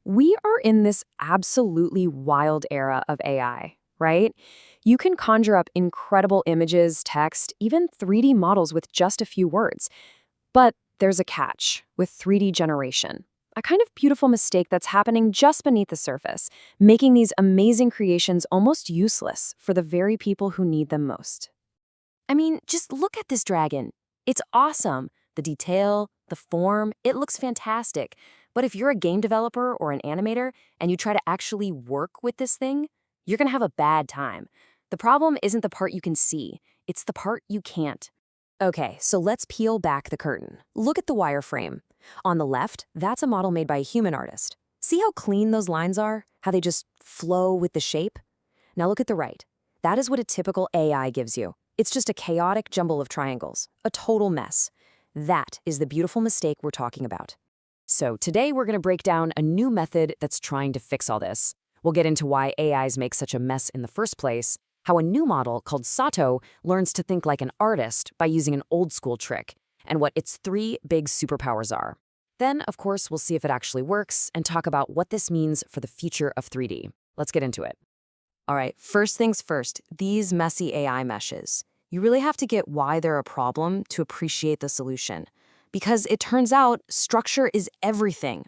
We are in this absolutely wild era of AI, right? You can conjure up incredible images, text, even 3D models with just a few words. But there's a catch with 3D generation. A kind of beautiful mistake that's happening just beneath the surface, making these amazing creations almost useless for the very people who need them most. I mean, just look at this dragon. It's awesome. The detail, the form, it looks fantastic. But if you're a game developer or an animator and you try to actually work with this thing, you're gonna have a bad time. The problem isn't the part you can see, it's the part you can't. Okay, so let's peel back the curtain. Look at the wireframe. On the left, that's a model made by a human artist. See how clean those lines are? How they just flow with the shape? Now look at the right. That is what a typical AI gives you. It's just a chaotic jumble of triangles, a total mess. That is the beautiful mistake we're talking about. So today we're going to break down a new method that's trying to fix all this. We'll get into why AIs make such a mess in the first place, how a new model called SATO learns to think like an artist by using an old-school trick, and what its 3 big superpowers are. Then, of course, we'll see if it actually works and talk about what this means for the future of 3D. Let's get into it. All right, first things first, these messy AI meshes. You really have to get why they're a problem to appreciate the solution. Because it turns out structure is everything.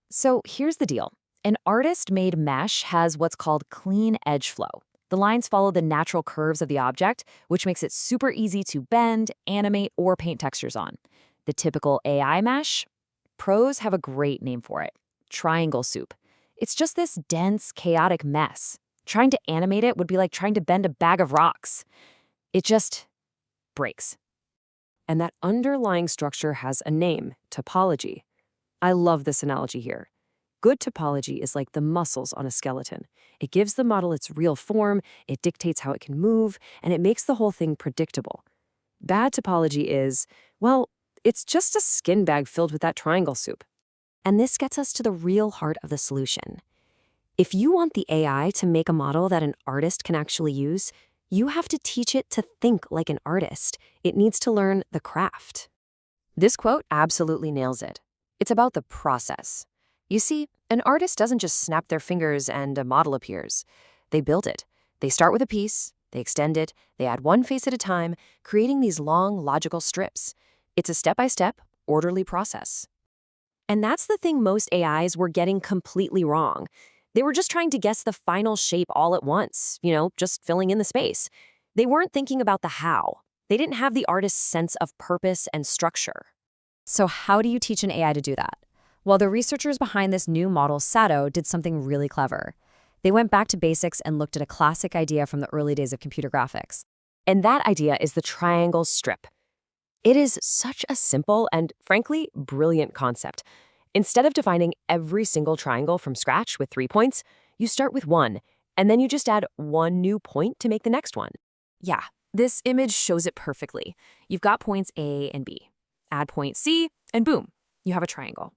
So here's the deal. An artist-made mesh has what's called clean edge flow. The lines follow the natural curves of the object, which makes it super easy to bend, animate, or paint textures on. The typical AI mesh? Pros have a great name for it. Triangle soup. It's just this dense, chaotic mess. Trying to animate it would be like trying to bend a bag of rocks. It just breaks. And that underlying structure has a name, topology. I love this analogy here. Good topology is like the muscles on a skeleton. It gives the model its real form, it dictates how it can move, and it makes the whole thing predictable. Bad topology is, well, it's just a skin bag filled with that triangle soup. And this gets us to the real heart of the solution. If you want the AI to make a model that an artist can actually use, you have to teach it to think like an artist. It needs to learn the craft. This quote absolutely nails it. It's about the process. You see, an artist doesn't just snap their fingers and a model appears. They build it. They start with a piece, they extend it, they add one face at a time, creating these long, logical strips. It's a step-by-step, orderly process. And that's the thing most AIs were getting completely wrong. They were just trying to guess the final shape all at once, just filling in the space. They weren't thinking about the how. They didn't have the artist's sense of purpose and structure. So how do you teach an AI to do that? Well, the researchers behind this new model, SATO, did something really clever. They went back to basics and looked at a classic idea from the early days of computer graphics. And that idea is the triangle strip. It is such a simple and, frankly, brilliant concept. Instead of defining every single triangle from scratch with 3 points, you start with 1, and then you just add 1 new point to make the next one. Yeah, this image shows it perfectly. You've got points A and B. Add point C, and boom, you have a triangle.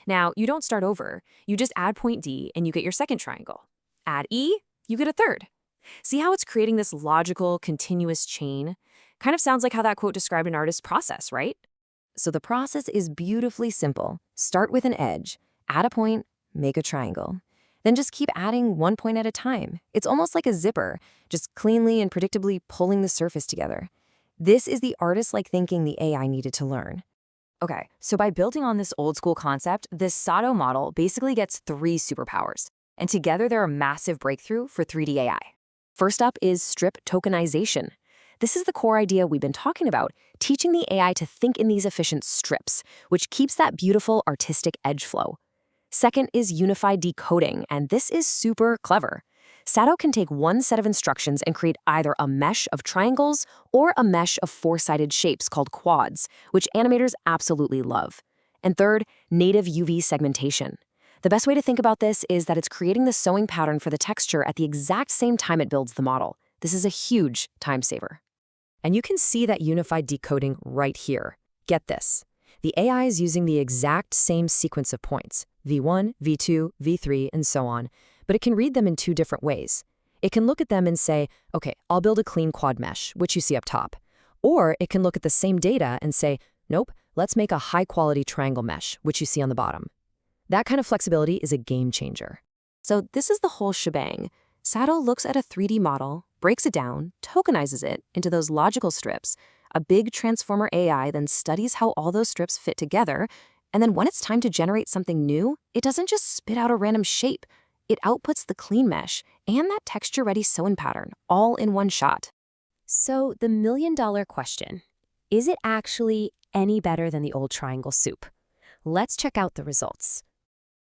Now, you don't start over. You just add point D, and you get your second triangle. Add E, you get a third. See how it's creating this logical, continuous chain? Kind of sounds like how that quote described an artist's process, right? So the process is beautifully simple. Start with an edge, add a point, make a triangle. Then just keep adding 1 point at a time. It's almost like a zipper, just cleanly and predictably pulling the surface together. This is the artist-like thinking the AI needed to learn. Okay, so by building on this old-school concept, this SATO model basically gets 3 superpowers. And together they're a massive breakthrough for 3D AI. First up is strip tokenization. This is the core idea we've been talking about, teaching the AI to think in these efficient strips, which keeps that beautiful artistic edge flow. Second is unified decoding, and this is super clever. SATO can take one set of instructions and create either a mesh of triangles or a mesh of 4-sided shapes called quads, which animators absolutely love. And third, native UV segmentation. The best way to think about this is that it's creating the sewing pattern for the texture at the exact same time it builds the model. This is a huge time saver. And you can see that unified decoding right here. Get this. The AI is using the exact same sequence of points, V1, V2, V3, and so on, but it can read them in 2 different ways. It can look at them and say, okay, I'll build a clean quad mesh, which you see up top. Or it can look at the same data and say, nope, let's make a high-quality triangle mesh, which you see on the bottom. That kind of flexibility is a game changer. So this is the whole shebang. SATO looks at a 3D model, breaks it down, tokenizes it into those logical strips. A big transformer AI then studies how all those strips fit together, and then when it's time to generate something new, it doesn't just spit out a random shape. It outputs the clean mesh and that texture-ready sewing pattern, all in one shot. So the million-dollar question, is it actually any better than the old triangle soup? Let's check out the results.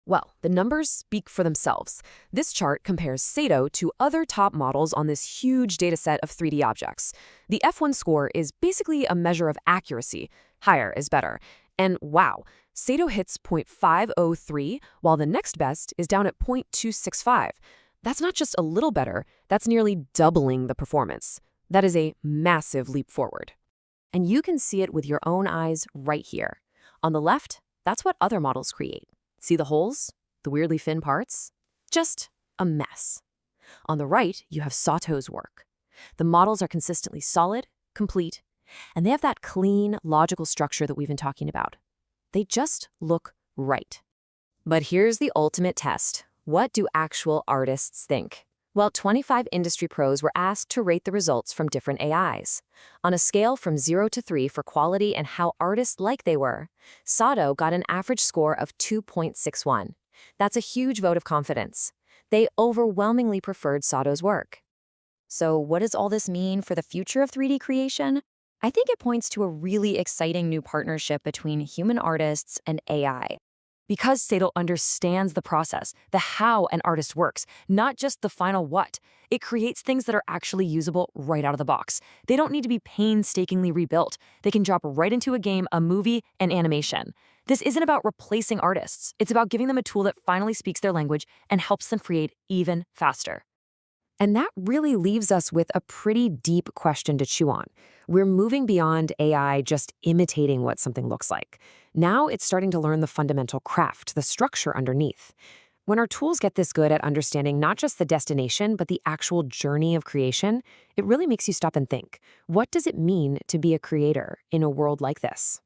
Well, the numbers speak for themselves. This chart compares SATO to other top models on this huge dataset of 3D objects. The F1 score is basically a measure of accuracy. Higher is better. And wow, SATO hits 0.503, while the next best is down at 0.265. That's not just a little better, that's nearly doubling the performance. That is a massive leap forward. And you can see it with your own eyes right here. On the left, that's what other models create. See the holes? The weirdly thin parts? Just a mess. On the right, you have SATO's work. The models are consistently solid, complete, and they have that clean, logical structure that we've been talking about. They just look right. But here's the ultimate test. What do actual artists think? Well, 25 industry pros were asked to rate the results from different AIs. On a scale from 0 to 3 for quality and how artist-like they were, SATO got an average score of 2.61. That's a huge vote of confidence. They overwhelmingly preferred SATO's work. So what does all this mean for the future of 3D creation? I think it points to a really exciting new partnership between human artists and AI. Because SATO understands the process, the how an artist works, not just the final what. It creates things that are actually usable right out of the box. They don't need to be painstakingly rebuilt. They can drop right into a game, a movie, and animation. This isn't about replacing artists. It's about giving them a tool that finally speaks their language and helps them create even faster. And that really leaves us with a pretty deep question to chew on. We're moving beyond AI just imitating what something looks like. Now it's starting to learn the fundamental craft, the structure underneath. When our tools get this good at understanding not just the destination, but the actual journey of creation, it really makes you stop and think, what does it mean to be a creator in a world like this?